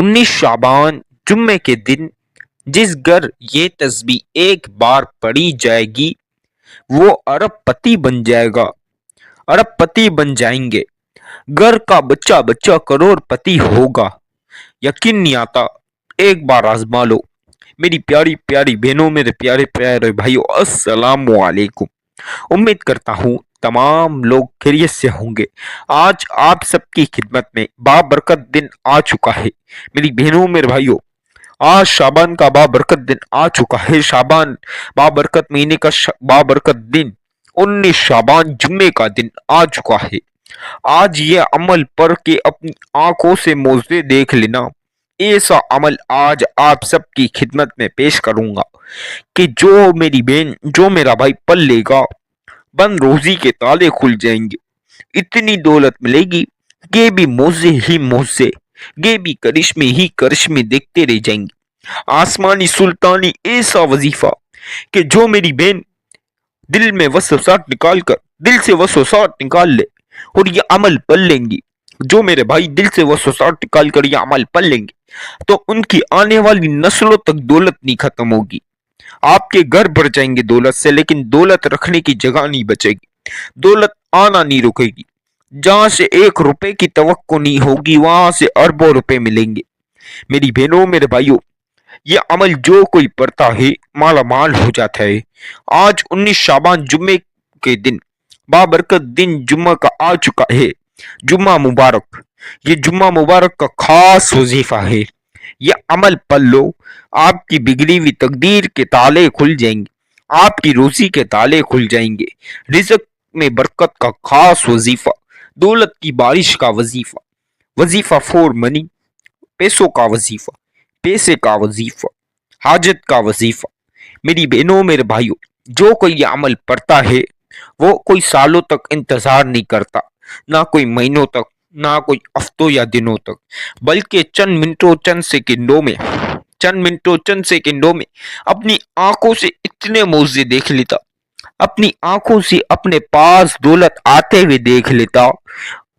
19 शाबान जुम्मे के दिन जिस घर ये तस्बीह एक बार पढ़ी जाएगी वो अरबपति बन जाएगा, अरबपति बन जाएंगे। घर का बच्चा बच्चा करोड़पति होगा। यकीन नहीं आता, एक बार आजमा लो। मेरी प्यारी प्यारी बहनों, मेरे प्यारे प्यारे भाइयों, अस्सलाम वालेकुम। उम्मीद करता हूँ तमाम लोग खैरियत से होंगे। आज आप सबकी खिदमत में बाबरकत दिन आ चुका है। मेरी बहनों, मेरे भाइयों, आज शाबान का बाबरकत दिन आ चुका है। शाबान बाबरकत महीने का बाबरकत दिन 19 शाबान जुम्मे का दिन आ चुका है। आज ये अमल पढ़ के अपनी आंखों से मोज़े देख लेना। ऐसा अमल आज आप सबकी खिदमत में पेश करूंगा कि जो मेरी बहन, जो मेरा भाई पढ़ लेगा, बंद रोजी के ताले खुल जाएंगे। इतनी दौलत मिलेगी कि भी मोज़े ही मोज़े, ये भी करिश्मे ही करिश्मे देखते रह जाएंगे। आसमानी सुल्तानी ऐसा वजीफा कि जो मेरी बहन दिल में वसवसात निकाल कर, दिल से वसवसात निकाल ले और ये अमल पढ़ लेंगी। जो मेरे भाई दिल से वसवसात निकाल कर ये अमल पढ़ लेंगे तो उनकी आने वाली नस्लों तक दौलत नहीं खत्म होगी। आपके घर भर जाएंगे दौलत से, लेकिन दौलत रखने की जगह नहीं बचेगी। दौलत आना नहीं रुकेगी। जहां से 1 रुपए की तवक्को नहीं होगी, वहां से अरबों रुपए मिलेंगे। मेरी बहनों, मेरे भाइयों, ये अमल जो कोई पढ़ता है माला माल हो जाता है। आज 19 शाबान जुम्मे के दिन, बाबरकत दिन जुम्मा का आ चुका है। जुम्मा मुबारक, ये जुम्मा मुबारक का खास वजीफा है। ये अमल पढ़ लो, आपकी बिगड़ी हुई तकदीर के ताले खुल जाएंगे, आपकी रोजी के ताले खुल जाएंगे। रिज़्क में बरकत का खास वजीफा, दौलत की बारिश का वजीफा, वजीफा फॉर मनी, पैसों का वजीफा, पैसे का वजीफा, हाजत का वजीफा। मेरी बहनों, मेरे भाइयों, जो कोई ये अमल पढ़ता है वो कोई सालों तक इंतजार नहीं करता, ना कोई महीनों तक, ना कोई हफ्तों या दिनों तक, बल्कि चंद मिनटों चंद सेकंडों में, चंद मिनटों चंद सेकंडों में अपनी आंखों से इतने मौजे देख लेता, अपनी आंखों से अपने पास दौलत आते हुए देख लेता।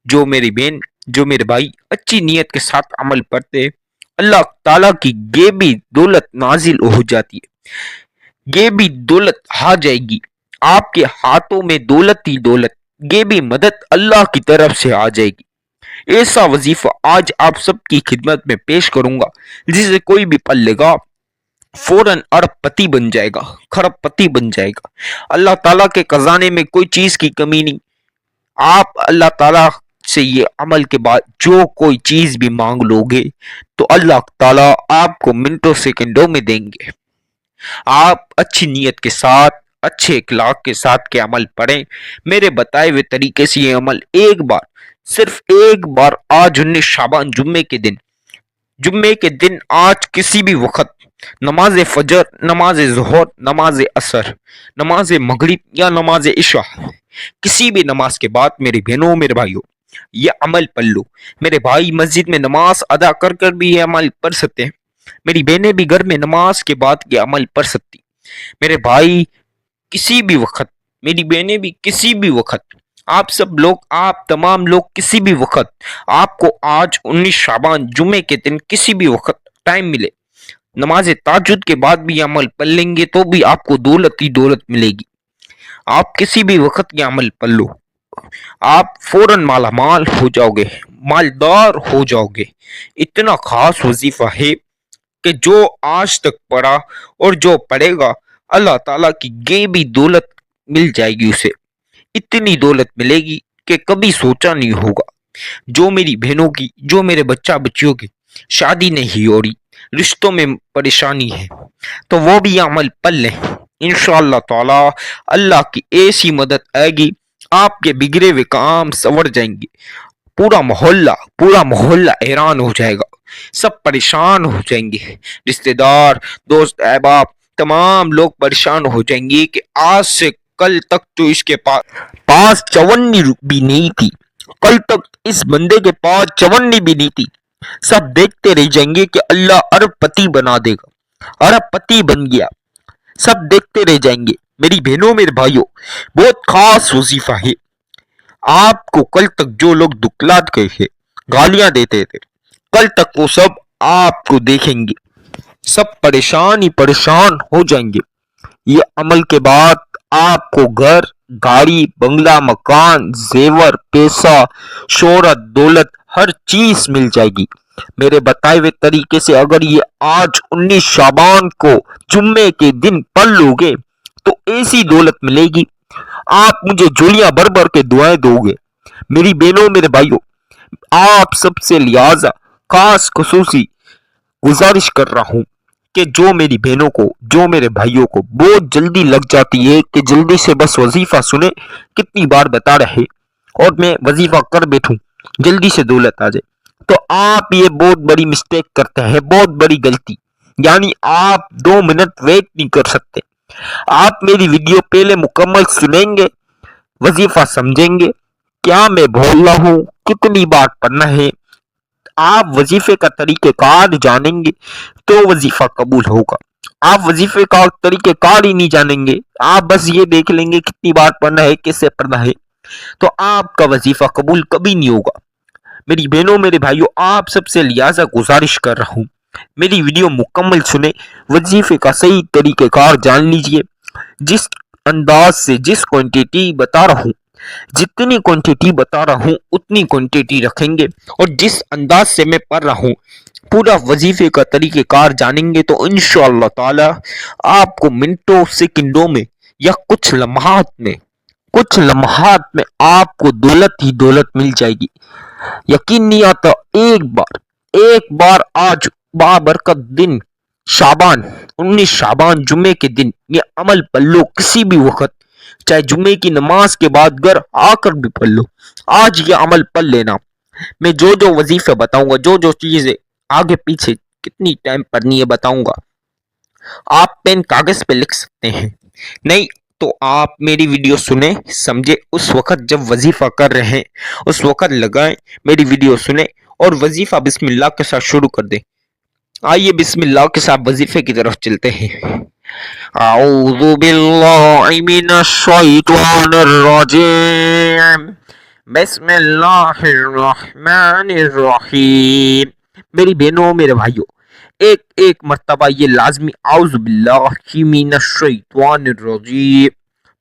जो मेरी बहन, जो मेरे भाई अच्छी नीयत के साथ अमल पढ़ते, अल्लाह ताला की ये भी दौलत नाजिल हो जाती है, ये भी दौलत आ जाएगी। आपके हाथों में दौलत ही दौलत, ये भी मदद अल्लाह की तरफ से आ जाएगी। ऐसा वजीफा आज आप सबकी खिदमत में पेश करूंगा, जिसे कोई भी पढ़ लेगा फौरन अरबपति बन जाएगा, खरबपति बन जाएगा। अल्लाह ताला के खजाने में कोई चीज की कमी नहीं। आप अल्लाह ताला से ये अमल के बाद जो कोई चीज भी मांग लोगे तो अल्लाह ताला आपको मिनटों सेकंडों में देंगे। आप अच्छी नीयत के साथ, अच्छे इखलाक के साथ के अमल पढ़ें। मेरे बताए हुए तरीके से ये अमल एक बार, सिर्फ एक बार, आज 19 शाबान जुम्मे के दिन, जुम्मे के दिन आज किसी भी वक्त नमाज फजर, नमाज ज़ोहर, नमाज असर, नमाज मगरिब या नमाज इशा, किसी भी नमाज के बाद मेरी बहनों, मेरे भाइयों, ये अमल पढ़ लो। मेरे भाई मस्जिद में नमाज अदा कर कर भी ये अमल पढ़ सकते हैं। मेरी बहनें भी घर में नमाज के बाद ये अमल पढ़ सकती। मेरे भाई किसी भी वक्त, मेरी बहनें भी किसी भी वक्त, आप सब लोग, आप तमाम लोग किसी भी वक्त, आपको आज 19 शाबान जुम्मे के दिन किसी भी वक्त टाइम मिले, नमाज ताजुद के बाद भी अमल पढ़ लेंगे तो भी आपको दौलत ही दौलत मिलेगी। आप किसी भी वक्त ये अमल पढ़ लो, आप फौरन माला माल हो जाओगे, मालदार हो जाओगे। इतना खास वजीफा है कि जो आज तक पढ़ा और जो पढ़ेगा, अल्लाह ताला की ये भी दौलत मिल जाएगी उसे। इतनी दौलत मिलेगी कि कभी सोचा नहीं होगा। जो मेरी बहनों की, जो मेरे बच्चा बच्चियों की शादी नहीं हो रही, रिश्तों में परेशानी है, तो वो भी अमल पढ़ लें। इंशाअल्लाह ताला अल्लाह की ऐसी मदद आएगी, आपके बिगड़े हुए काम संवर जाएंगे। पूरा मोहल्ला हैरान हो जाएगा, सब परेशान हो जाएंगे। रिश्तेदार, दोस्त, अहबाब, तमाम लोग परेशान हो जाएंगे कि आज से कल तक तो इसके पास चवन्नी भी नहीं थी, कल तक इस बंदे के पास चवन्नी भी नहीं थी। सब देखते रह जाएंगे कि अल्लाह अरबपति बना देगा, अरबपति बन गया। सब देखते रह जाएंगे। मेरी बहनों, मेरे भाइयों, बहुत खास वजीफा है। आपको कल तक जो लोग दुखलात गए थे, गालियां देते थे, कल तक वो सब आपको देखेंगे सब परेशान ही परेशान हो जाएंगे। ये अमल के बाद आपको घर, गाड़ी, बंगला, मकान, जेवर, पैसा, शोहरत, दौलत हर चीज मिल जाएगी। मेरे बताए हुए तरीके से अगर ये आज 19 शाबान को जुम्मे के दिन पढ़ लोगे तो ऐसी दौलत मिलेगी, आप मुझे झोलियां भर भर के दुआएं दोगे। मेरी बहनों, मेरे भाइयों, आप सबसे लिहाजा खास खसूसी गुजारिश कर रहा हूं कि जो मेरी बहनों को, जो मेरे भाइयों को बहुत जल्दी लग जाती है कि जल्दी से बस वजीफा सुने, कितनी बार बता रहे और मैं वजीफा कर बैठूं, जल्दी से दौलत आ जाए, तो आप ये बहुत बड़ी मिस्टेक करते हैं, बहुत बड़ी गलती। यानी आप 2 मिनट वेट नहीं कर सकते। आप मेरी वीडियो पहले मुकम्मल सुनेंगे, वजीफा समझेंगे, क्या मैं बोल रहा हूँ, कितनी बार पढ़ना है, आप वजीफे का तरीक़ेकार जानेंगे तो वजीफा कबूल होगा। आप वजीफे का तरीक़ेकार ही नहीं जानेंगे, आप बस ये देख लेंगे कितनी बार पढ़ना है, कैसे पढ़ना है, तो आपका वजीफा कबूल कभी नहीं होगा। मेरी बहनों, मेरे भाइयों, आप सबसे लिहाजा गुजारिश कर रहा हूँ, मेरी वीडियो मुकम्मल सुने, वजीफे का सही तरीक़ेकार जान लीजिए। जिस अंदाज से, जिस क्वांटिटी बता रहा हूँ, जितनी क्वांटिटी बता रहा हूँ उतनी क्वांटिटी रखेंगे, और जिस अंदाज से मैं पढ़ रहा हूँ पूरा वजीफे का तरीक़ेकार जानेंगे तो इंशाअल्लाह ताला आपको मिनटों सेकंडों में या कुछ लम्हात में आपको दौलत ही दौलत मिल जाएगी। यकीन नहीं आता, एक बार आज बाबरकत दिन शाबान 19 शाबान जुम्मे के दिन ये अमल पढ़ लो, किसी भी वक्त, चाहे जुम्मे की नमाज के बाद घर आकर भी पढ़ लो, आज ये अमल पढ़ लेना। मैं जो जो वजीफे बताऊंगा, जो जो चीजें आगे पीछे कितनी टाइम पढ़नी है बताऊंगा, आप पेन कागज पे लिख सकते हैं। नहीं तो आप मेरी वीडियो सुने, समझे, उस वक्त जब वजीफा कर रहे हैं उस वक्त लगाएं, मेरी वीडियो सुने और वजीफा बिस्मिल्लाह के साथ शुरू कर दें। आइए बिस्मिल्लाह के साथ वजीफे की तरफ चलते हैं। औज़ु बिल्लाहि मिनश शैतानिर रजीम, बिस्मिल्लाहिर रहमानिर रहीम। मेरी बहनों, मेरे भाइयों, एक एक मर्तबा ये लाजमी औज़ु बिल्लाहि मिनश शैतानिर रजीम,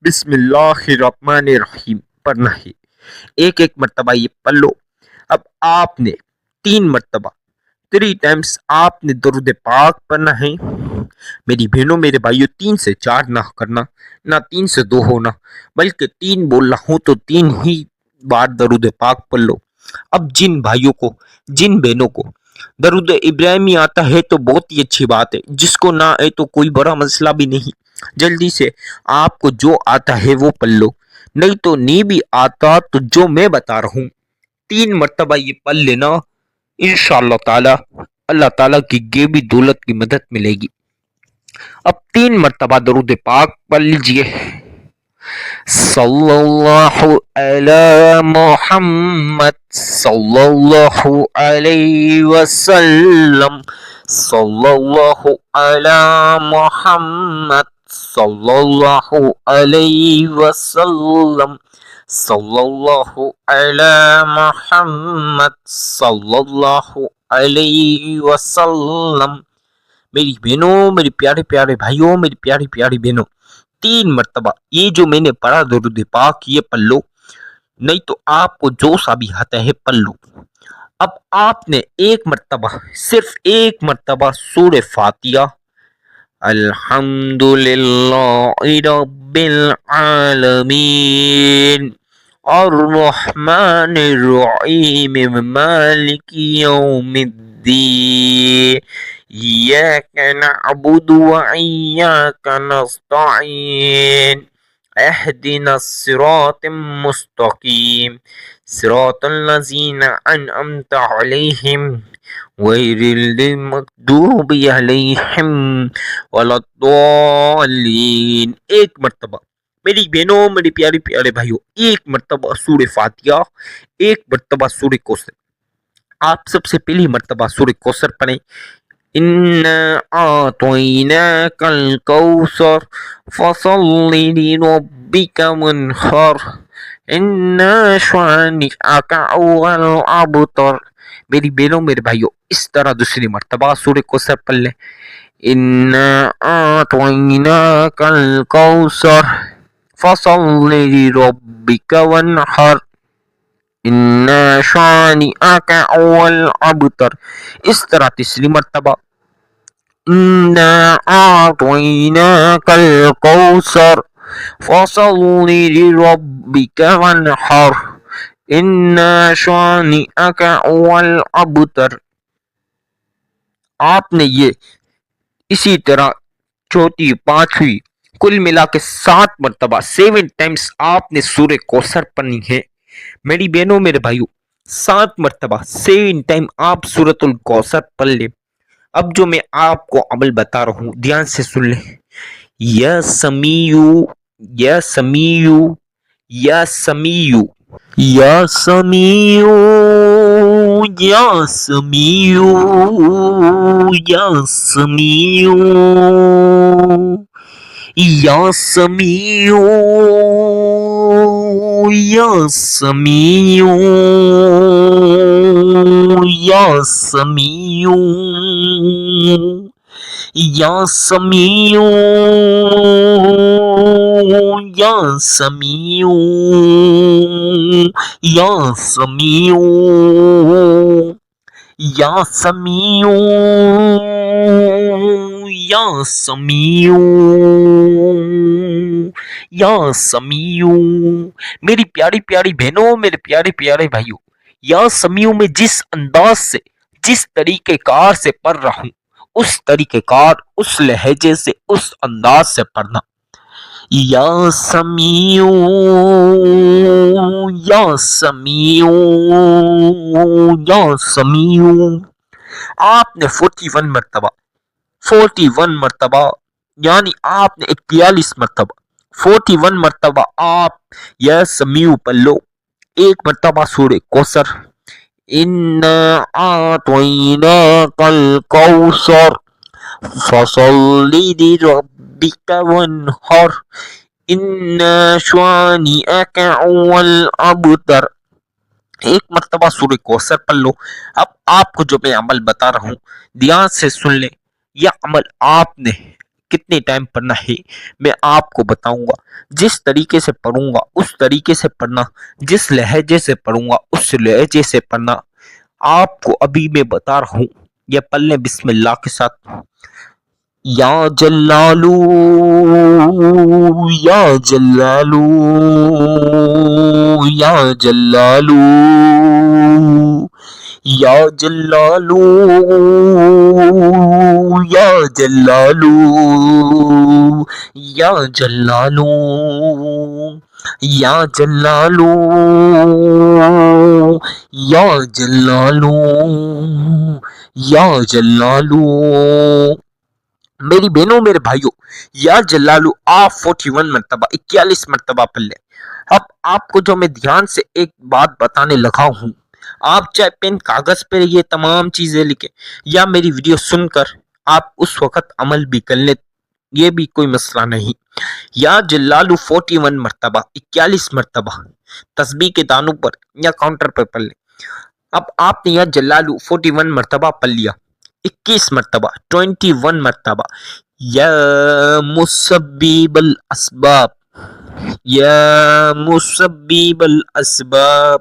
बिस्मिल्लाहिर रहमानिर रहीम पढ़ना है। एक एक मर्तबा ये पढ़ लो। अब आपने 3 मर्तबा, 3 टाइम्स आपने दरूद पाक पढ़ना है। मेरी बहनों, मेरे भाइयों, 3 से 4 ना करना, ना 3 से 2 होना, बल्कि 3 बोल रहा हूं तो 3 ही बार दरूद पाक पढ़ लो। अब जिन भाइयों को, जिन बहनों को दरूद इब्राहिमी आता है तो बहुत ही अच्छी बात है, जिसको ना आए तो कोई बड़ा मसला भी नहीं, जल्दी से आपको जो आता है वो पढ़ लो, नहीं तो नहीं भी आता तो जो मैं बता रहा हूँ 3 मर्तबा ये पढ़ लेना, इंशाअल्लाह ताला अल्लाह ताला की गेबी दौलत की मदद मिलेगी। अब 3 मर्तबा दरूद पाक पढ़ लीजिए। सल्लल्लाहु अला मुहम्मद सल्लल्लाहु अलैहि वसल्लम, सल्लल्लाहु अला मुहम्मद सल्लल्लाहु अलैहि वसल्लम, सल्लल्लाहु अला मुहम्मद सल्लल्लाहु अलैहि वसल्लम। मेरी बहनों, मेरे प्यारे प्यारे भाइयों, मेरी प्यारी प्यारी बहनों, 3 मर्तबा ये जो मैंने पढ़ा दरूद पाक ये पढ़ लो, नहीं तो आपको जो सा भी आता है पढ़ लो। अब आपने 1 मर्तबा, सिर्फ 1 मर्तबा सूरह फातिहा, अल्हम्दुलिल्लाहि रब्बिल आलमीन अर्रहमानिर रहीम मालिकी यौमिद्दीन इय्याका नअबुदु व इय्याका नस्तईन इहदिनस सिरातल मुस्तकीम सिरातल लज़ीना अनअमता अलैहिम गैरिल मग़दूबि अलैहिम वलद्दाल्लीन। 1 मर्तबा मेरी बहनों, मेरे प्यारे प्यारे भाइयों, 1 मर्तबा सूरह फातिहा, 1 मर्तबा सूरह कौसर। आप सबसे पहली मर्तबा सूरह कौसर पढ़ें। इन्ना आतैनाकल कौसर फसल्लि लिरब्बिका वन्हर इन्ना शानिअका हुवल अबतर। मेरी बहनों मेरे भाइयों इस तरह दूसरी मर्तबा सूर्य कौसर पढ़ लें। इन्ना आतैनाकल कौसर फसल्लि लिरब्बिका वन्हर इन्ना शानिअका हुवल अबतर। इस तरह तीसरी मर्तबा इन्ना आतैनाकल कौसर फसल्लि लिरब्बिका वन्हर इन्ना शानिअका हुवल अबतर। आपने ये इसी तरह चौथी पांचवी कुल मिला के 7 मरतबा 7 टाइम्स आपने सूर्य कौसर पढ़नी है। मेरी बहनों मेरे भाइयों 7 मरतबा 7 टाइम आप सूरतुल कौसर पढ़ ले। अब जो मैं आपको अमल बता रहा हूं ध्यान से सुन ले। या समीयू या समीयू या समीयू या समीयू या समीयू या समीयू या समीयू या समीयू या समीयू या समीयू या समीयू या समीयू या समीयू या समीयू या समीयू। मेरी प्यारी प्यारी बहनों मेरे प्यारे प्यारे भाइयों या समीयू में जिस अंदाज से जिस तरीके कार से पढ़ रहा हूं उस तरीके कार उस लहजे से उस अंदाज से पढ़ना। या समीयू या समीयू या समीयू। आपने 41 मरतबा यानी आपने 41 मरतबा 41 मरतबा आप या समीयू पढ़ लो। 1 मरतबा सूरह कौसर इन्ना आतैनाकल कौसर फसल्लि लिरब्बिका वन्हर इन्ना शानिअका हुवल अबतर। 1 मरतबा सूरह कौसर पढ़ लो। अब आपको जो मैं अमल बता रहा हूं ध्यान से सुन ले। यह अमल आपने कितने टाइम पढ़ना है मैं आपको बताऊंगा। जिस तरीके से पढ़ूंगा उस तरीके से पढ़ना, जिस लहजे से पढ़ूंगा उस लहजे से पढ़ना। आपको अभी मैं बता रहा हूं यह पढ़ लें बिस्मिल्लाह के साथ। या जल्लालू या जल्लालू या जल्लालू या जल्लालू या जल्लालू या जल्लालू या जल्लालू या जल्लालू या जल्लालू। मेरी बहनों मेरे भाइयों या जल्लालू आप 41 मरतबा 41 मरतबा पढ़ लें। अब आपको जो मैं ध्यान से एक बात बताने लगा हूं, आप चाहे पेन कागज पर ये तमाम चीजें लिखें या मेरी वीडियो सुनकर आप उस वक्त अमल भी कर लें, ये भी कोई मसला नहीं। या जल्लालू 41 मरतबा 41 मरतबा तस्बीह के दानों पर या काउंटर पर पढ़ लें। अब आपने या जल्लालू 41 मरतबा पढ़ लिया। 21 मरतबा 21 मरतबा या मुसब्बिबल अस्बाब या मुसब्बिबल अस्बाब।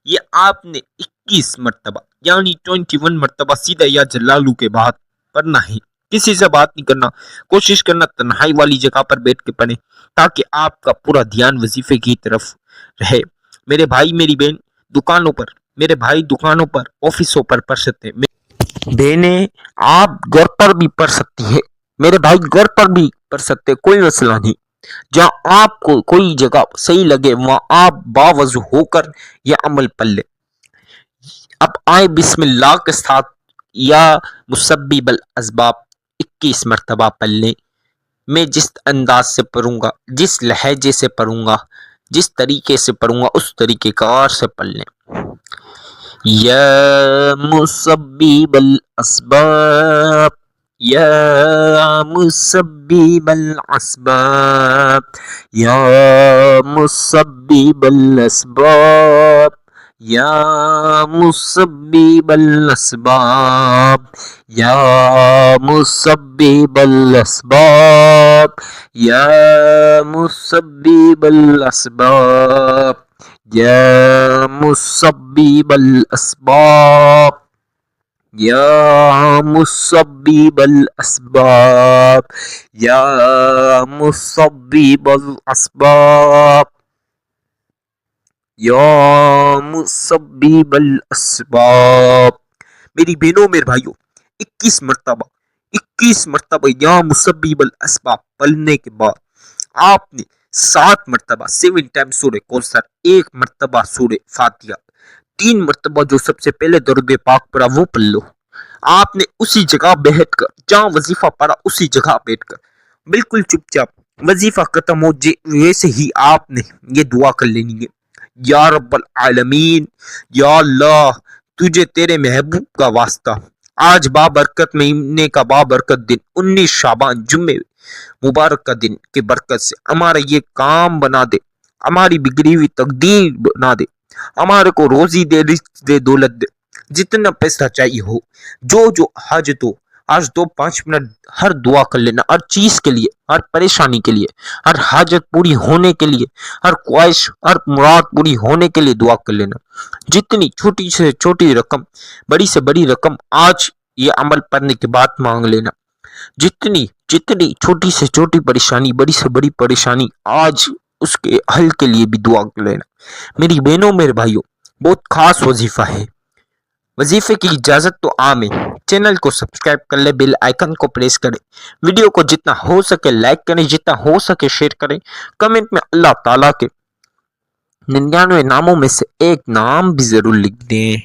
ये आपने 21 मरतबा यानी 21 मरतबा सीधा या जल्लालू के बाद पढ़ना है। किसी से बात नहीं करना, कोशिश करना तन्हाई वाली जगह पर बैठ के पढ़े ताकि आपका पूरा ध्यान वजीफे की तरफ रहे। मेरे भाई मेरी बहन दुकानों पर, मेरे भाई दुकानों पर ऑफिसों पर पढ़ सकते हैं, बहनें आप घर पर भी पढ़ सकती है, मेरे भाई घर पर भी पढ़ सकते हैं, कोई मसला नहीं। जहां आपको कोई जगह सही लगे वहां आप बावजू होकर यह अमल पढ़ ले। अब आए बिस्मिल्लाह के साथ या मुसब्बिबल अस्बाब 21 मरतबा पढ़ ले। मैं जिस अंदाज से पढ़ूंगा, जिस लहजे से पढ़ूंगा, जिस तरीके से पढ़ूंगा उस तरीके कार से पढ़ लें। या मुसब्बिबल अस्बाब या मुसब्बिबल अस्बाब या मुसब्बिबल अस्बाब یا مسبب الاسباب یا مسبب الاسباب یا مسبب الاسباب یا مسبب الاسباب یا مسبب الاسباب یا مسبب الاسباب یا مسبب الاسباب. میری بہنوں میرے بھائیوں، 21 مرتبہ یا مسبب الاسباب پڑھنے کے بعد آپ نے 7 مرتبہ 7 ٹائم سورہ کوثر، 1 مرتبہ سورہ فاتحہ، 3 مرتبہ جو سب سے پہلے درود پاک پڑھا وہ پڑھ لو. آپ نے اسی جگہ بیٹھ کر جہاں وظیفہ پڑھا اسی جگہ بیٹھ کر بالکل چپ چاپ وظیفہ ختم ہو ویسے ہی آپ نے یہ دعا کر لینی ہے. یا رب العالمین، یا اللہ تجھے تیرے محبوب کا واسطہ، آج بابرکت مہینے کا بابرکت دن 19 شعبان جمعے مبارک کا دن کی برکت سے ہمارا یہ کام بنا دے، ہماری بگڑی ہوئی تقدیر بنا دے، ہمارے کو روزی دے، رزق دے، دولت دے، جتنا پیسہ چاہیے ہو، جو حاجت ہو. آج 5 منٹ ہر دعا کر لینا، ہر چیز کے لیے، ہر پریشانی کے لیے، ہر حاجت پوری ہونے کے لیے، ہر خواہش، ہر مراد پوری ہونے کے لیے دعا کر لینا. جتنی چھوٹی سے چھوٹی رقم، بڑی سے بڑی رقم آج یہ عمل پڑھنے کے بعد مانگ لینا. جتنی چھوٹی سے چھوٹی پریشانی، بڑی سے بڑی پریشانی آج اس کے حل کے لیے بھی دعا کر لینا. میری بہنوں میرے بھائیوں، بہت خاص وظیفہ ہے. وظیفے کی اجازت تو عام ہے. چینل کو سبسکرائب کر لیں، بیل آئیکن کو پریس کریں، ویڈیو کو جتنا ہو سکے لائک کریں، جتنا ہو سکے شیئر کریں. کمنٹ میں اللہ تعالیٰ کے 99 ناموں میں سے ایک نام بھی ضرور لکھ دیں.